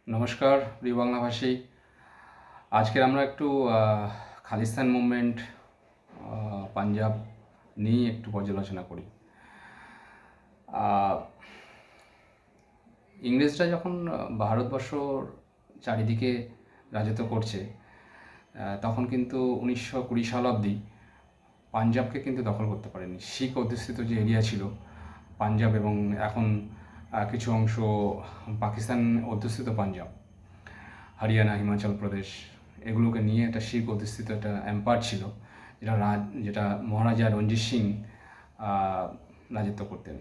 নমস্কার প্রিয় বাংলাভাষী। আজকে আমরা একটু খালিস্তান মুভমেন্ট, পাঞ্জাব নিয়ে একটু পর্যালোচনা করি। ইংরেজরা যখন ভারতবর্ষর চারিদিকে রাজত্ব করছে, তখন কিন্তু 1920 সাল অবধি পাঞ্জাবকে কিন্তু দখল করতে পারেনি। শিখ অধ্যুষিত যে এরিয়া ছিল পাঞ্জাব, এবং এখন কিছু অংশ পাকিস্তান অধ্যুষিত পাঞ্জাব, হরিয়ানা, হিমাচল প্রদেশ, এগুলোকে নিয়ে একটা শিখ অধিষ্ঠিত একটা এম্পায়ার ছিল, যেটা মহারাজা রঞ্জিত সিং রাজত্ব করতেন।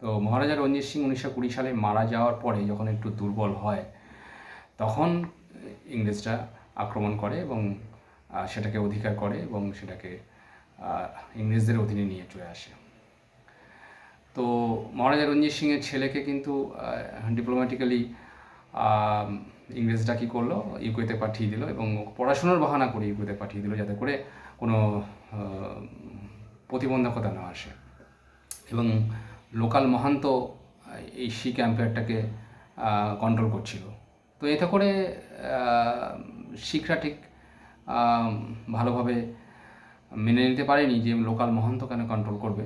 তো মহারাজা রঞ্জিত সিং 1920 সালে মারা যাওয়ার পরে যখন একটু দুর্বল হয়, তখন ইংরেজরা আক্রমণ করে এবং সেটাকে অধিকার করে এবং সেটাকে ইংরেজদের অধীনে নিয়ে চলে আসে। তো মহারাজা রঞ্জিত সিংয়ের ছেলেকে কিন্তু ডিপ্লোম্যাটিক্যালি ইংরেজরা কী করলো, ইউকেতে পাঠিয়ে দিল এবং পড়াশোনার বাহানা করে ইউকেতে পাঠিয়ে দিল, যাতে করে কোনো প্রতিবন্ধকতা না আসে। এবং লোকাল মহান্ত এই শিখ এম্পায়ারটাকে কন্ট্রোল করছিল। তো এতে করে শিখরা ঠিক ভালোভাবে মেনে নিতে পারেনি যে লোকাল মহান্ত কেন কন্ট্রোল করবে।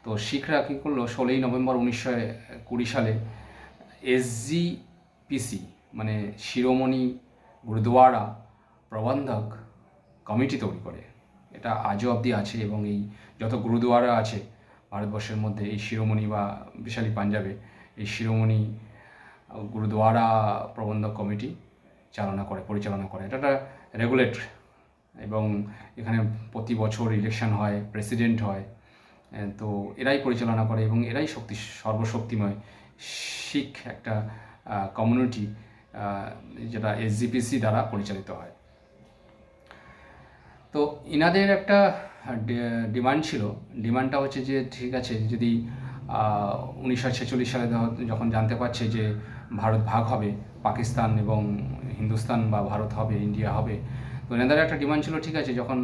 তো শিখরা কী করলো, 16ই নভেম্বর 1920 সালে SGPC মানে শিরোমণি গুরুদুয়ারা প্রবন্ধক কমিটি তৈরি করে। এটা আজও অবধি আছে এবং এই যত গুরুদুয়ারা আছে ভারতবর্ষের মধ্যে, এই শিরোমণি বা বিশালী পাঞ্জাবে এই শিরোমণি গুরুদুয়ারা প্রবন্ধক কমিটি পরিচালনা করে। এটা একটা রেগুলেট, এবং এখানে প্রতি বছর ইলেকশন হয়, প্রেসিডেন্ট হয়। তো এরাই পরিচালনা করে এবং এরাই সর্বশক্তিময় শিখ একটা কমিউনিটি, যেটা SGPC দ্বারা পরিচালিত হয়। তো ইনাদের একটা ডিমান্ড ছিল। ডিমান্ডটা হচ্ছে যে ঠিক আছে, যদি 1946 সালে যখন জানতে পারছে যে ভারত ভাগ হবে, পাকিস্তান এবং হিন্দুস্তান বা ভারত হবে, ইন্ডিয়া হবে, তো এনাদের একটা ডিমান্ড ছিল, ঠিক আছে যখন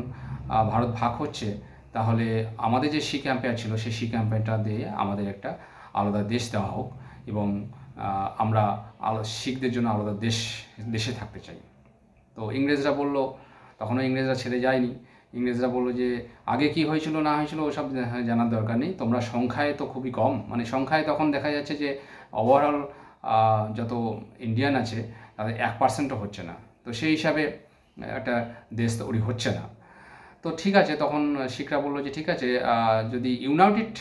ভারত ভাগ হচ্ছে, তাহলে আমাদের যে শিখ এম্পায়ার ছিল সেই শিখ এম্পায়ারটা দিয়ে আমাদের একটা আলাদা দেশ দেওয়া হোক, এবং আমরা শিখদের জন্য আলাদা দেশে থাকতে চাই। তো ইংরেজরা বলল, তখনও ইংরেজরা ছেড়ে যায়নি। ইংরেজরা বললো যে আগে কি হয়েছিল না হয়েছিল ওসব জানার দরকার নেই, তোমরা সংখ্যায় তো খুবই কম, মানে সংখ্যায় তখন দেখা যাচ্ছে যে ওভারঅল যত ইন্ডিয়ান আছে তাদের 1%ও হচ্ছে না। তো সেই হিসাবে একটা দেশ তৈরি হচ্ছে না। তো ঠিক আছে, তখন শিখরা বললো যে ঠিক আছে, যদি ইউনাইটেড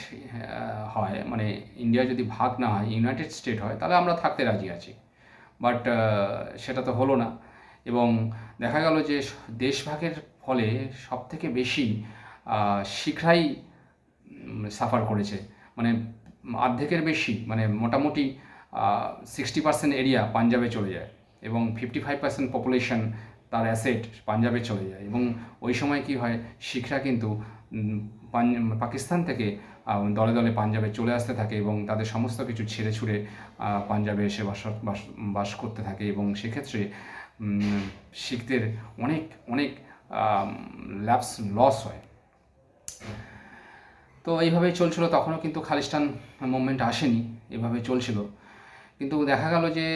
হয়, মানে ইন্ডিয়া যদি ভাগ না হয়, ইউনাইটেড স্টেট হয়, তাহলে আমরা থাকতে রাজি আছি। বাট সেটা তো হলো না, এবং দেখা গেল যে দেশভাগের ফলে সবথেকে বেশি শিখরাই সাফার করেছে। মানে অর্ধেকের বেশি, মানে মোটামুটি 60% এরিয়া পাঞ্জাবে চলে যায় এবং 55% পপুলেশন, তার অ্যাসেট পাঞ্জাবে চলে যায়। এবং ওই সময় কি হয়, শিখরা কিন্তু পাকিস্তান থেকে দলে দলে পাঞ্জাবে চলে আসতে থাকে এবং তাদের সমস্ত কিছু ছেড়ে ছুড়ে পাঞ্জাবে এসে বাস করতে থাকে, এবং সেক্ষেত্রে শিখদের অনেক অনেক লস হয়। তো এইভাবেই চলছিল। তখনও কিন্তু খালিস্তান মুভমেন্ট আসেনি, এভাবে চলছিল। কিন্তু দেখা গেল যে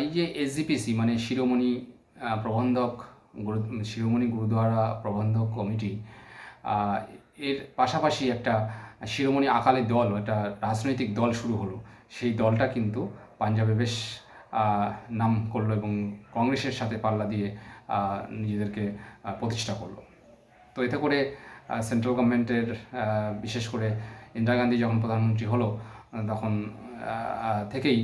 এই যে SGPC মানে শিরোমণি গুরুদুয়ারা প্রবন্ধক কমিটি, এর পাশাপাশি একটা শিরোমণি আকালি দল, একটা রাজনৈতিক দল শুরু হলো। সেই দলটা কিন্তু পাঞ্জাবে বেশ নাম করলো এবং কংগ্রেসের সাথে পাল্লা দিয়ে নিজেদেরকে প্রতিষ্ঠা করলো। তো এতে করে সেন্ট্রাল গভর্নমেন্টের, বিশেষ করে ইন্দিরা গান্ধী যখন প্রধানমন্ত্রী হলো, তখন থেকেই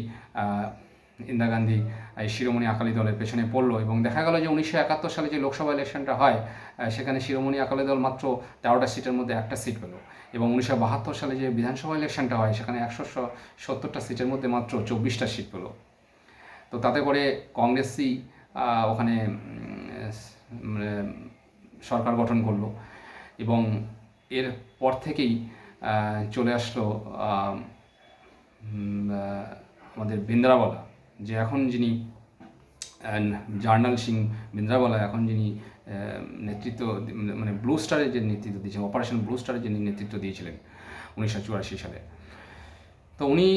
ইন্দিরা গান্ধী এই শিরোমণি আকালি দলের পেছনে পড়লো। এবং দেখা গেল যে 1971 সালে যে লোকসভা ইলেকশনটা হয়, সেখানে শিরোমণি আকালি দল মাত্র 13টা সিটের মধ্যে একটা সিট পেল, এবং 1972 সালে যে বিধানসভা ইলেকশনটা হয়, সেখানে 170টা সিটের মধ্যে মাত্র 24টা সিট পেল। তো তাতে করে কংগ্রেসই ওখানে সরকার গঠন করলো, এবং এর পর থেকেই চলে আসলো আমাদের ভিন্দ্রাওয়ালা, যে এখন যিনি জার্নাল সিং ভিন্দ্রাওয়ালা, এখন যিনি নেতৃত্ব, মানে ব্লু স্টারের যে নেতৃত্ব দিয়েছিলেন, অপারেশন ব্লু স্টারের যিনি নেতৃত্ব দিয়েছিলেন 1984 সালে। তো উনি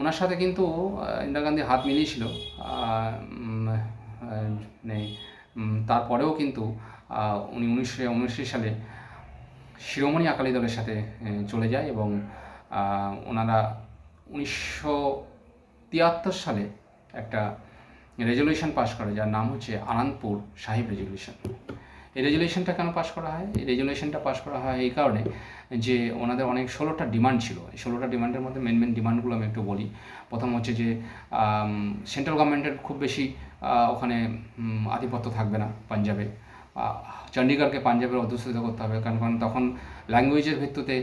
ওনার সাথে কিন্তু ইন্দিরা গান্ধী হাত মিলিয়েছিল। মানে তারপরেও কিন্তু উনি 1979 সালে শিরোমণি আকালি দলের সাথে চলে যায় এবং ওনারা 1973 সালে একটা রেজলিউশন পাশ করে, যার নাম হচ্ছে আনন্দপুর সাহিব রেজলিউশন। এই রেজলিউশনটা কেন পাশ করা হয়? এই রেজলিউশনটা পাশ করা হয় এই কারণে যে ওনাদের অনেক 16টা ডিমান্ড ছিল। এই 16টা ডিমান্ডের মধ্যে মেন ডিমান্ডগুলো আমি একটু বলি। প্রথম হচ্ছে যে সেন্ট্রাল গভর্নমেন্টের খুব বেশি ওখানে আধিপত্য থাকবে না পাঞ্জাবে। চণ্ডীগড়কে পাঞ্জাবের অধ্যুষিত করতে হবে, কারণ তখন ল্যাঙ্গুয়েজের ভিত্তিতে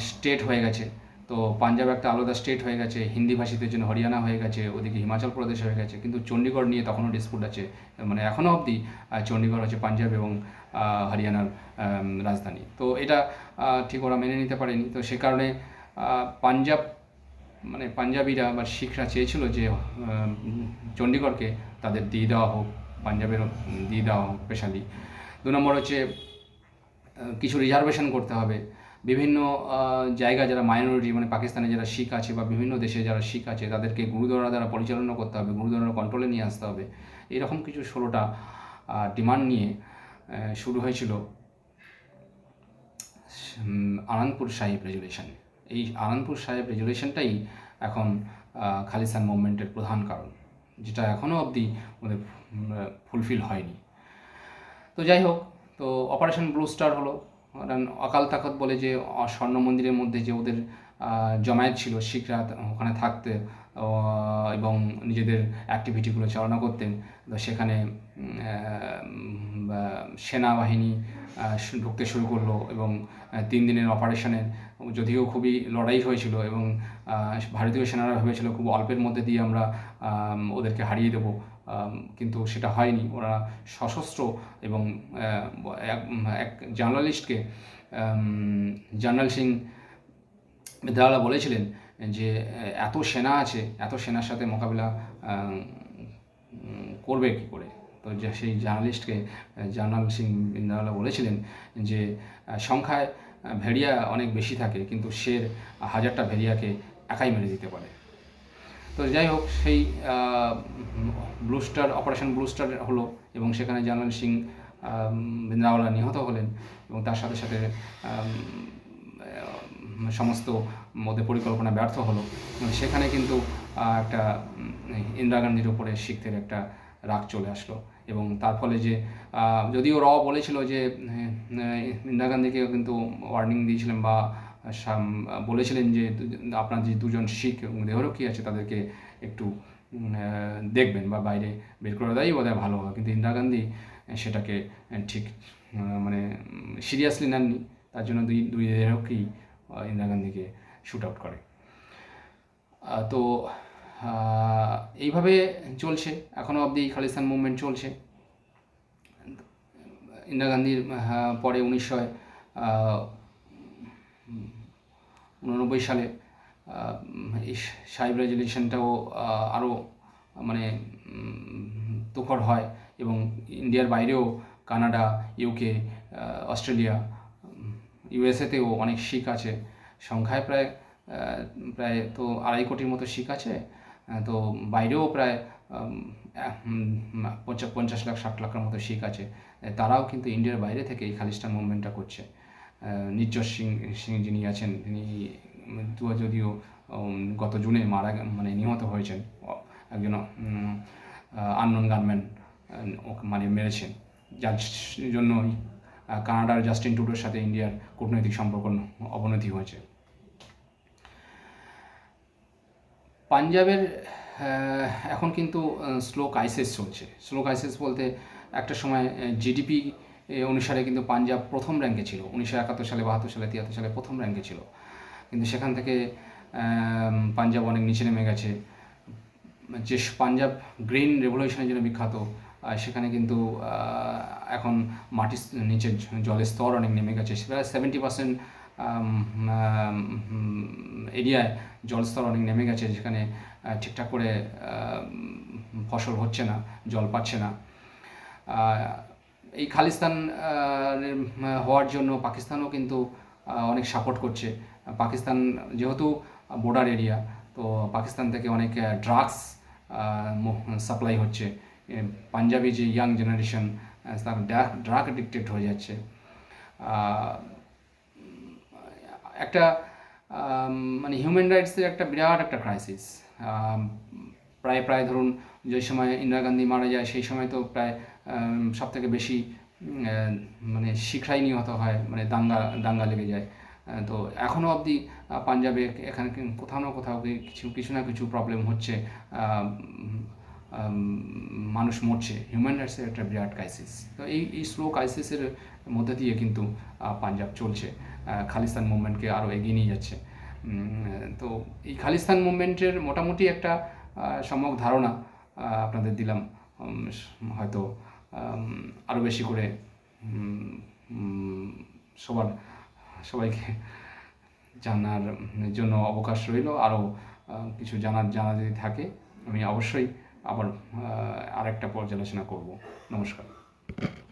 স্টেট হয়ে গেছে। তো পাঞ্জাব একটা আলাদা স্টেট হয়ে গেছে, হিন্দি ভাষীদের জন্য হরিয়ানা হয়ে গেছে, ওদিকে হিমাচল প্রদেশ হয়ে গেছে। কিন্তু চণ্ডীগড় নিয়ে তখনও ডিসপুট আছে, মানে এখনও অবধি চণ্ডীগড় হচ্ছে পাঞ্জাব এবং হরিয়ানার রাজধানী। তো এটা ঠিক ওরা মেনে নিতে পারেনি। তো সে কারণে পাঞ্জাবিরা বা শিখরা চেয়েছিল যে চণ্ডীগড়কে তাদের দিয়ে দেওয়া হোক, পাঞ্জাবেরও দিয়ে দেওয়া হোক স্পেশালি। 2 নম্বর হচ্ছে কিছু রিজার্ভেশন করতে হবে। বিভিন্ন জায়গা যারা মাইনরিটি, মানে পাকিস্তানে যারা শিখ আছে বা বিভিন্ন দেশে যারা শিখ আছে, তাদেরকে গুরুদ্বারা দ্বারা পরিচালনা করতে হবে, গুরুদ্বারার কন্ট্রোলে নিয়ে আসতে হবে। এরকম কিছু 16টা ডিমান্ড নিয়ে শুরু হয়েছিল আনন্দপুর সাহিব রেজুলেশন। এই আনন্দপুর সাহিব রেজুলেশনটাই এখন খালিস্তান মুভমেন্টের প্রধান কারণ, যেটা এখনও অবধি ওদের ফুলফিল হয়নি। তো যাই হোক, তো অপারেশন ব্লু স্টার হলো। অকাল তাকত বলে যে স্বর্ণ মন্দিরের মধ্যে যে ওদের জমায়েত ছিল, শিখরা ওখানে থাকতে এবং নিজেদের অ্যাক্টিভিটিগুলো চালনা করতেন। তো সেখানে সেনাবাহিনী ঢুকতে শুরু করলো এবং 3 দিনের অপারেশনের, যদিও খুবই লড়াই হয়েছিল এবং ভারতীয় সেনারা ভেবেছিল খুব অল্পের মধ্যে দিয়ে আমরা ওদেরকে হারিয়ে দেবো, কিন্তু সেটা হয়নি। ওরা সশস্ত্র এবং এক জার্নালিস্টকে, জর্নাল সিং বিদ্যাওয়ালা বলেছিলেন যে এত সেনা আছে, এত সেনার সাথে মোকাবিলা করবে কী করে? তো সেই জার্নালিস্টকে জর্নাল সিং বিদ্যাওয়ালা বলেছিলেন যে সংখ্যায় ভেড়িয়া অনেক বেশি থাকে, কিন্তু শের 1000টা ভেড়িয়াকে একাই মেরে দিতে পারে। তো যাই হোক, সেই অপারেশন ব্লু স্টার হলো এবং সেখানে জর্নাল সিং বিদ্যাওয়ালা নিহত হলেন এবং তার সাথে সাথে সমস্ত ওদের পরিকল্পনা ব্যর্থ হলো। সেখানে কিন্তু একটা ইন্দিরা গান্ধীর উপরে শিখদের একটা রাগ চলে আসলো এবং তার ফলে যে যদিও বলেছিল যে ইন্দিরা গান্ধীকে কিন্তু ওয়ার্নিং দিয়েছিলেন বা বলেছিলেন যে আপনার যে 2 জন শিখ দেহরক্ষী আছে তাদেরকে একটু দেখবেন বা বাইরে বের করে দেওয়াই বোধহয় ভালো হবে, কিন্তু ইন্দিরা গান্ধী সেটাকে ঠিক মানে সিরিয়াসলি নেননি। তার জন্য দুই দেহরক্ষী ইন্দিরা গান্ধীকে শ্যুট আউট করে। তো এইভাবে চলছে এখনও অবধি, খালিস্তান মুভমেন্ট চলছে। ইন্দিরা গান্ধীর পরে 1989 সালে এই সাহিব রেজলিউশনটাও আরও মানে তুখর হয় এবং ইন্ডিয়ার বাইরেও কানাডা, ইউকে, অস্ট্রেলিয়া, ইউএসএতেও অনেক শিখ আছে। সংখ্যায় প্রায় তো 2.5 কোটির মতো শিখ আছে। তো বাইরেও প্রায় 50 লাখ 60 লাখের মতো শিখ আছে। তারাও কিন্তু ইন্ডিয়ার বাইরে থেকে এই খালিস্তান মুভমেন্টটা করছে। নির্জর সিং যিনি আছেন, তিনি যদিও গত জুনে নিহত হয়েছেন, একজন আননোন গানম্যান মানে মেরেছেন, যার জন্যই কানাডার জাস্টিন ট্রুডোর সাথে ইন্ডিয়ার কূটনৈতিক সম্পর্ক অবনতি হয়েছে। পাঞ্জাবের এখন কিন্তু স্লো ক্রাইসিস চলছে। স্লো ক্রাইসিস বলতে একটা সময় জিডিপি অনুসারে কিন্তু পাঞ্জাব প্রথম র্যাঙ্কে ছিল, 1971 সালে, 72 সালে, 73 সালে প্রথম র্যাঙ্কে ছিল, কিন্তু সেখান থেকে পাঞ্জাব অনেক নিচে নেমে গেছে। যে পাঞ্জাব গ্রিন রেভলিউশনের জন্য বিখ্যাত, সেখানে কিন্তু এখন মাটির নিচে জলের স্তর অনেক নেমে গেছে। প্রায় 70% এরিয়ায় জলস্তর অনেক নেমে গেছে, যেখানে ঠিকঠাক করে ফসল হচ্ছে না, জল পাচ্ছে না। এই খালিস্তান হওয়ার জন্য পাকিস্তানও কিন্তু অনেক সাপোর্ট করছে। পাকিস্তান যেহেতু বর্ডার এরিয়া, তো পাকিস্তান থেকে অনেক ড্রাগস সাপ্লাই হচ্ছে। পাঞ্জাবি যে ইয়াং জেনারেশন তারা ড্রাগ অ্যাডিক্টেড হয়ে যাচ্ছে। আহ, একটা মানে হিউম্যান রাইটসের একটা বিরাট একটা ক্রাইসিস। প্রায় প্রায় ধরুন যে সময় ইন্দিরা গান্ধী মারা যায় সেই সময় তো প্রায় সব থেকে বেশি মানে শিখরাই নিহত হয়, মানে দাঙ্গা দাঙ্গা লেগে যায়। তো এখনও অবধি পাঞ্জাবে এখানে কোথাও না কোথাও কিছু কিছু না কিছু প্রবলেম হচ্ছে। আহ, আম, মানুষ মরছে, হিউম্যান রাইটসের একটা বিরাট ক্রাইসিস। তো এই স্লো ক্রাইসিসের মধ্যে দিয়ে কিন্তু পাঞ্জাব চলছে, খালিস্তান মুভমেন্টকে আরও এগিয়ে নিয়ে যাচ্ছে। তো এই খালিস্তান মুভমেন্টের মোটামুটি একটা সম্যক ধারণা আপনাদের দিলাম। হয়তো আরও বেশি করে সবার সবাইকে জানার জন্য অবকাশ রইল। আরও কিছু জানা যদি থাকে আমি অবশ্যই আবার আরেকটা পর্যালোচনা করব। নমস্কার।